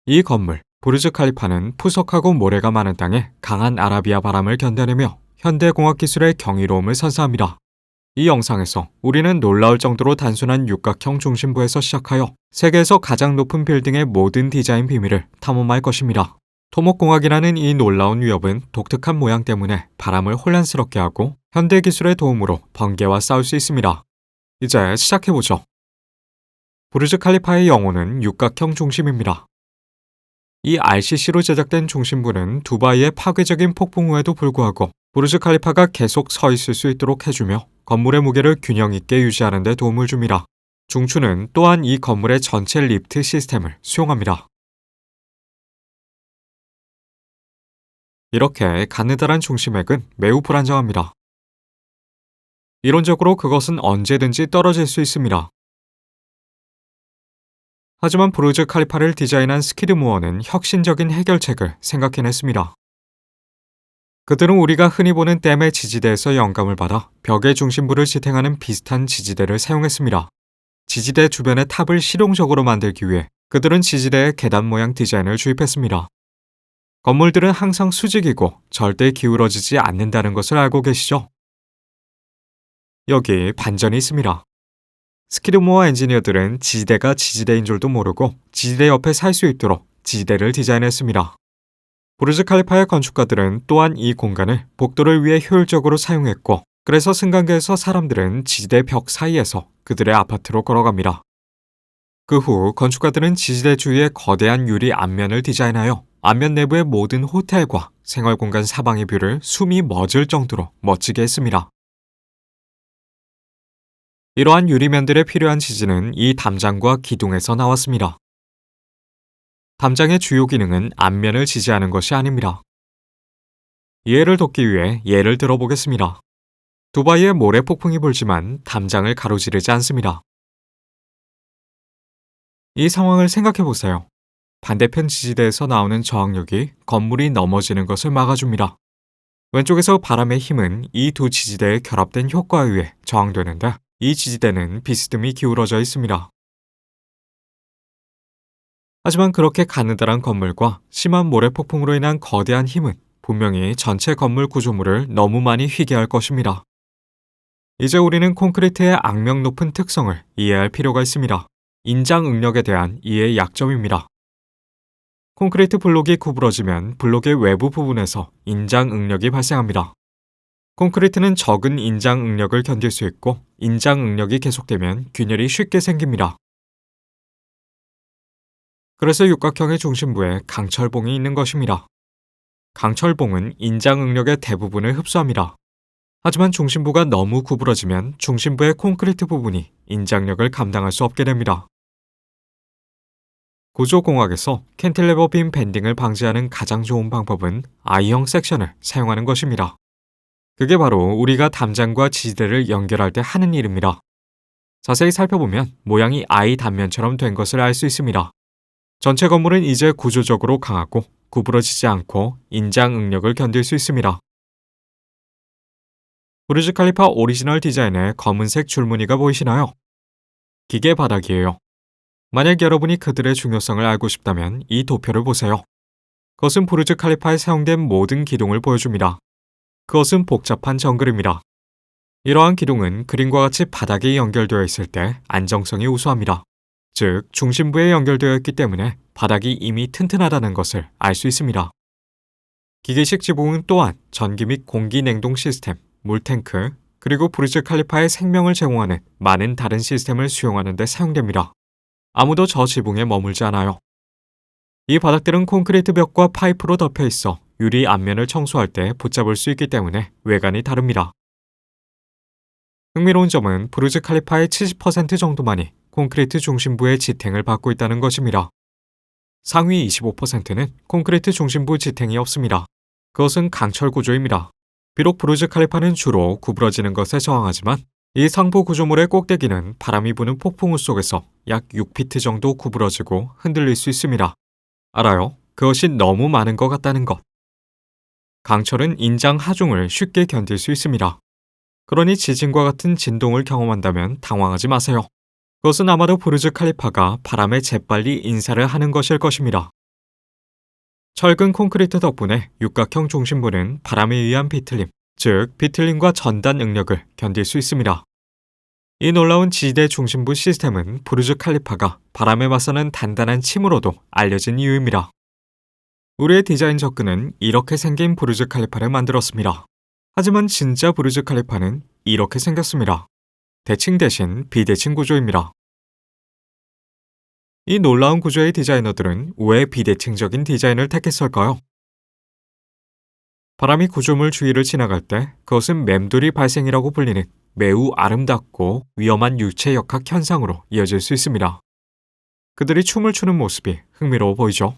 이 건물, 부르즈 칼리파는 푸석하고 모래가 많은 땅에 강한 아라비아 바람을 견뎌내며 현대공학 기술의 경이로움을 선사합니다. 이 영상에서 우리는 놀라울 정도로 단순한 육각형 중심부에서 시작하여 세계에서 가장 높은 빌딩의 모든 디자인 비밀을 탐험할 것입니다. 토목공학이라는 이 놀라운 위협은 독특한 모양 때문에 바람을 혼란스럽게 하고 현대 기술의 도움으로 번개와 싸울 수 있습니다. 이제 시작해보죠. 부르즈 칼리파의 영혼은 육각형 중심입니다. 이 RCC로 제작된 중심부는 두바이의 파괴적인 폭풍 후에도 불구하고 부르즈 칼리파가 계속 서 있을 수 있도록 해주며 건물의 무게를 균형 있게 유지하는 데 도움을 줍니다. 중추는 또한 이 건물의 전체 리프트 시스템을 수용합니다. 이렇게 가느다란 중심액은 매우 불안정합니다. 이론적으로 그것은 언제든지 떨어질 수 있습니다. 하지만 부르즈 칼리파를 디자인한 스키드 무어는 혁신적인 해결책을 생각해냈습니다. 그들은 우리가 흔히 보는 댐의 지지대에서 영감을 받아 벽의 중심부를 지탱하는 비슷한 지지대를 사용했습니다. 지지대 주변의 탑을 실용적으로 만들기 위해 그들은 지지대에 계단 모양 디자인을 주입했습니다. 건물들은 항상 수직이고 절대 기울어지지 않는다는 것을 알고 계시죠? 여기 반전이 있습니다. 스키드모어 엔지니어들은 지지대가 지지대인 줄도 모르고 지지대 옆에 살 수 있도록 지지대를 디자인했습니다. 부르즈 칼리파의 건축가들은 또한 이 공간을 복도를 위해 효율적으로 사용했고, 그래서 승강기에서 사람들은 지지대 벽 사이에서 그들의 아파트로 걸어갑니다. 그 후 건축가들은 지지대 주위에 거대한 유리 앞면을 디자인하여 앞면 내부의 모든 호텔과 생활공간 사방의 뷰를 숨이 멎을 정도로 멋지게 했습니다. 이러한 유리면들에 필요한 지지는 이 담장과 기둥에서 나왔습니다. 담장의 주요 기능은 앞면을 지지하는 것이 아닙니다. 이해를 돕기 위해 예를 들어보겠습니다. 두바이에 모래 폭풍이 불지만 담장을 가로지르지 않습니다. 이 상황을 생각해보세요. 반대편 지지대에서 나오는 저항력이 건물이 넘어지는 것을 막아줍니다. 왼쪽에서 바람의 힘은 이 두 지지대의 결합된 효과에 의해 저항되는데, 이 지지대는 비스듬히 기울어져 있습니다. 하지만 그렇게 가느다란 건물과 심한 모래폭풍으로 인한 거대한 힘은 분명히 전체 건물 구조물을 너무 많이 휘게 할 것입니다. 이제 우리는 콘크리트의 악명 높은 특성을 이해할 필요가 있습니다. 인장 응력에 대한 이해의 약점입니다. 콘크리트 블록이 구부러지면 블록의 외부 부분에서 인장 응력이 발생합니다. 콘크리트는 적은 인장 응력을 견딜 수 있고, 인장 응력이 계속되면 균열이 쉽게 생깁니다. 그래서 육각형의 중심부에 강철봉이 있는 것입니다. 강철봉은 인장 응력의 대부분을 흡수합니다. 하지만 중심부가 너무 구부러지면 중심부의 콘크리트 부분이 인장력을 감당할 수 없게 됩니다. 구조공학에서 캔틸레버 빔 밴딩을 방지하는 가장 좋은 방법은 I형 섹션을 사용하는 것입니다. 그게 바로 우리가 담장과 지지대를 연결할 때 하는 일입니다. 자세히 살펴보면 모양이 I 단면처럼 된 것을 알 수 있습니다. 전체 건물은 이제 구조적으로 강하고 구부러지지 않고 인장 응력을 견딜 수 있습니다. 부르즈 칼리파 오리지널 디자인의 검은색 줄무늬가 보이시나요? 기계 바닥이에요. 만약 여러분이 그들의 중요성을 알고 싶다면 이 도표를 보세요. 그것은 부르즈 칼리파에 사용된 모든 기둥을 보여줍니다. 그것은 복잡한 정글입니다. 이러한 기둥은 그림과 같이 바닥에 연결되어 있을 때 안정성이 우수합니다. 즉, 중심부에 연결되어 있기 때문에 바닥이 이미 튼튼하다는 것을 알 수 있습니다. 기계식 지붕은 또한 전기 및 공기 냉동 시스템, 물탱크, 그리고 부르즈 칼리파의 생명을 제공하는 많은 다른 시스템을 수용하는 데 사용됩니다. 아무도 저 지붕에 머물지 않아요. 이 바닥들은 콘크리트 벽과 파이프로 덮여 있어 유리 앞면을 청소할 때 붙잡을 수 있기 때문에 외관이 다릅니다. 흥미로운 점은 부르즈 칼리파의 70% 정도만이 콘크리트 중심부의 지탱을 받고 있다는 것입니다. 상위 25%는 콘크리트 중심부 지탱이 없습니다. 그것은 강철 구조입니다. 비록 부르즈 칼리파는 주로 구부러지는 것에 저항하지만 이 상부 구조물의 꼭대기는 바람이 부는 폭풍우 속에서 약 6피트 정도 구부러지고 흔들릴 수 있습니다. 알아요? 그것이 너무 많은 것 같다는 것. 강철은 인장 하중을 쉽게 견딜 수 있습니다. 그러니 지진과 같은 진동을 경험한다면 당황하지 마세요. 그것은 아마도 부르즈 칼리파가 바람에 재빨리 인사를 하는 것일 것입니다. 철근 콘크리트 덕분에 육각형 중심부는 바람에 의한 비틀림, 즉 비틀림과 전단 응력을 견딜 수 있습니다. 이 놀라운 지대 중심부 시스템은 부르즈 칼리파가 바람에 맞서는 단단한 침으로도 알려진 이유입니다. 우리의 디자인 접근은 이렇게 생긴 부르즈 칼리파를 만들었습니다. 하지만 진짜 부르즈 칼리파는 이렇게 생겼습니다. 대칭 대신 비대칭 구조입니다. 이 놀라운 구조의 디자이너들은 왜 비대칭적인 디자인을 택했을까요? 바람이 구조물 주위를 지나갈 때 그것은 맴돌이 발생이라고 불리는 매우 아름답고 위험한 유체 역학 현상으로 이어질 수 있습니다. 그들이 춤을 추는 모습이 흥미로워 보이죠?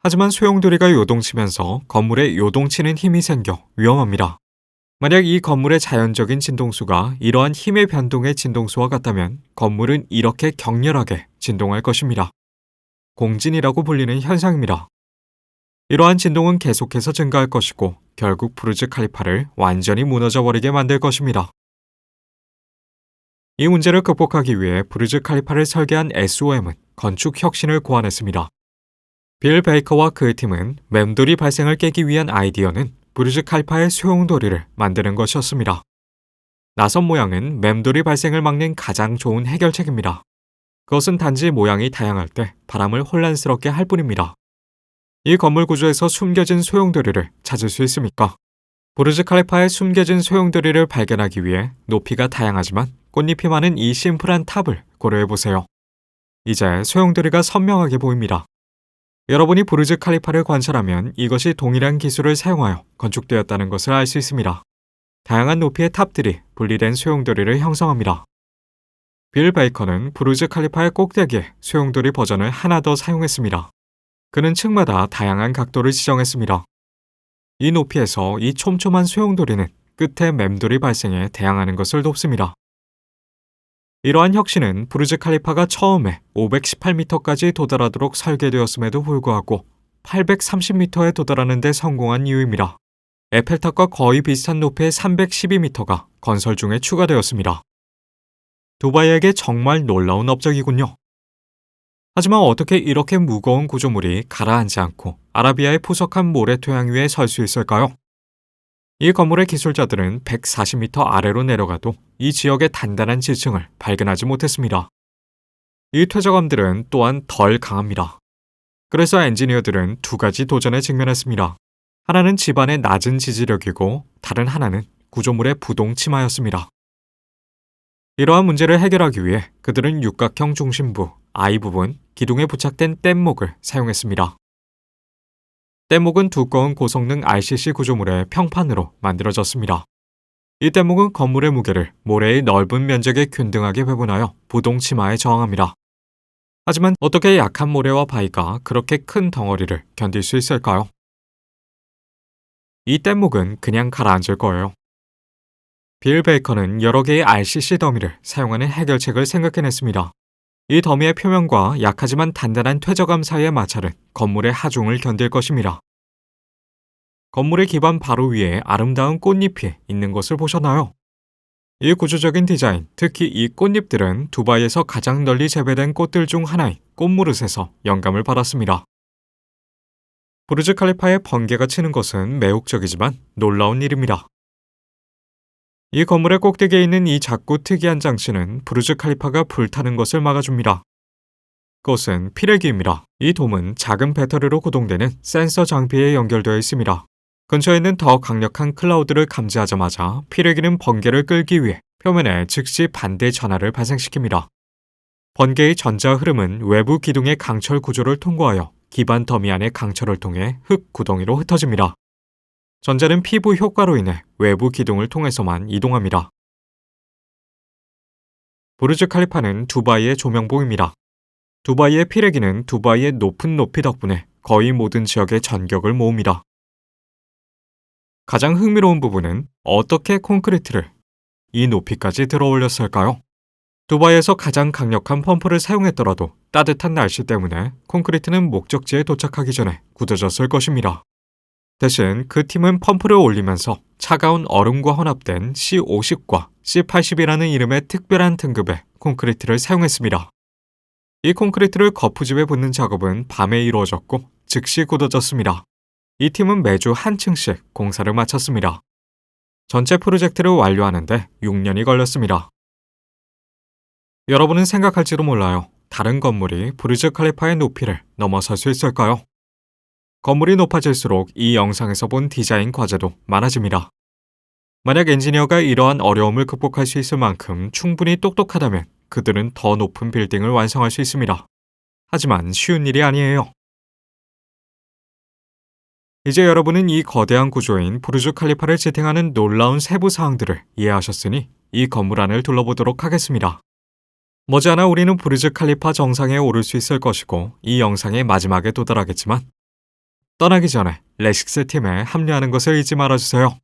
하지만 소용돌이가 요동치면서 건물에 요동치는 힘이 생겨 위험합니다. 만약 이 건물의 자연적인 진동수가 이러한 힘의 변동의 진동수와 같다면 건물은 이렇게 격렬하게 진동할 것입니다. 공진이라고 불리는 현상입니다. 이러한 진동은 계속해서 증가할 것이고 결국 부르즈 칼리파를 완전히 무너져버리게 만들 것입니다. 이 문제를 극복하기 위해 부르즈 칼리파를 설계한 SOM은 건축 혁신을 고안했습니다. 빌 베이커와 그의 팀은 맴돌이 발생을 깨기 위한 아이디어는 부르즈 칼리파의 소용돌이를 만드는 것이었습니다. 나선 모양은 맴돌이 발생을 막는 가장 좋은 해결책입니다. 그것은 단지 모양이 다양할 때 바람을 혼란스럽게 할 뿐입니다. 이 건물 구조에서 숨겨진 소용돌이를 찾을 수 있습니까? 부르즈 칼리파의 숨겨진 소용돌이를 발견하기 위해 높이가 다양하지만 꽃잎이 많은 이 심플한 탑을 고려해보세요. 이제 소용돌이가 선명하게 보입니다. 여러분이 부르즈 칼리파를 관찰하면 이것이 동일한 기술을 사용하여 건축되었다는 것을 알 수 있습니다. 다양한 높이의 탑들이 분리된 소용돌이를 형성합니다. 빌 베이커는 부르즈 칼리파의 꼭대기에 소용돌이 버전을 하나 더 사용했습니다. 그는 층마다 다양한 각도를 지정했습니다. 이 높이에서 이 촘촘한 소용돌이는 끝에 맴돌이 발생에 대항하는 것을 돕습니다. 이러한 혁신은 부르즈 칼리파가 처음에 518m까지 도달하도록 설계되었음에도 불구하고 830m에 도달하는 데 성공한 이유입니다. 에펠탑과 거의 비슷한 높이의 312m가 건설 중에 추가되었습니다. 두바이에게 정말 놀라운 업적이군요. 하지만 어떻게 이렇게 무거운 구조물이 가라앉지 않고 아라비아의 푸석한 모래 토양 위에 설 수 있을까요? 이 건물의 기술자들은 140m 아래로 내려가도 이 지역의 단단한 지층을 발견하지 못했습니다. 이 퇴적암들은 또한 덜 강합니다. 그래서 엔지니어들은 두 가지 도전에 직면했습니다. 하나는 집안의 낮은 지지력이고 다른 하나는 구조물의 부동치마였습니다. 이러한 문제를 해결하기 위해 그들은 육각형 중심부, I 부분, 기둥에 부착된 뗏목을 사용했습니다. 뗏목은 두꺼운 고성능 RCC 구조물의 평판으로 만들어졌습니다. 이 뗏목은 건물의 무게를 모래의 넓은 면적에 균등하게 배분하여 부동치마에 저항합니다. 하지만 어떻게 약한 모래와 바위가 그렇게 큰 덩어리를 견딜 수 있을까요? 이 뗏목은 그냥 가라앉을 거예요. 빌 베이커는 여러 개의 RCC 더미를 사용하는 해결책을 생각해냈습니다. 이 더미의 표면과 약하지만 단단한 퇴적암 사이의 마찰은 건물의 하중을 견딜 것입니다. 건물의 기반 바로 위에 아름다운 꽃잎이 있는 것을 보셨나요? 이 구조적인 디자인, 특히 이 꽃잎들은 두바이에서 가장 널리 재배된 꽃들 중 하나인 꽃무릇에서 영감을 받았습니다. 부르즈 칼리파의 번개가 치는 것은 매혹적이지만 놀라운 일입니다. 이 건물의 꼭대기에 있는 이 작고 특이한 장치는 부르즈 칼리파가 불타는 것을 막아줍니다. 그것은 피레기입니다. 이 돔은 작은 배터리로 구동되는 센서 장비에 연결되어 있습니다. 근처에 있는 더 강력한 클라우드를 감지하자마자 피레기는 번개를 끌기 위해 표면에 즉시 반대 전하를 발생시킵니다. 번개의 전자 흐름은 외부 기둥의 강철 구조를 통과하여 기반 더미 안의 강철을 통해 흙 구덩이로 흩어집니다. 전자는 피부 효과로 인해 외부 기둥을 통해서만 이동합니다. 부르즈 칼리파는 두바이의 조명봉입니다. 두바이의 피레기는 두바이의 높은 높이 덕분에 거의 모든 지역의 전격을 모읍니다. 가장 흥미로운 부분은 어떻게 콘크리트를 이 높이까지 들어 올렸을까요? 두바이에서 가장 강력한 펌프를 사용했더라도 따뜻한 날씨 때문에 콘크리트는 목적지에 도착하기 전에 굳어졌을 것입니다. 대신 그 팀은 펌프를 올리면서 차가운 얼음과 혼합된 C50과 C80이라는 이름의 특별한 등급의 콘크리트를 사용했습니다. 이 콘크리트를 거푸집에 붓는 작업은 밤에 이루어졌고 즉시 굳어졌습니다. 이 팀은 매주 한 층씩 공사를 마쳤습니다. 전체 프로젝트를 완료하는데 6년이 걸렸습니다. 여러분은 생각할지도 몰라요. 다른 건물이 부르즈 칼리파의 높이를 넘어설 수 있을까요? 건물이 높아질수록 이 영상에서 본 디자인 과제도 많아집니다. 만약 엔지니어가 이러한 어려움을 극복할 수 있을 만큼 충분히 똑똑하다면 그들은 더 높은 빌딩을 완성할 수 있습니다. 하지만 쉬운 일이 아니에요. 이제 여러분은 이 거대한 구조인 부르즈 칼리파를 지탱하는 놀라운 세부 사항들을 이해하셨으니 이 건물 안을 둘러보도록 하겠습니다. 머지않아 우리는 부르즈 칼리파 정상에 오를 수 있을 것이고 이 영상의 마지막에 도달하겠지만 떠나기 전에 레식스 팀에 합류하는 것을 잊지 말아주세요.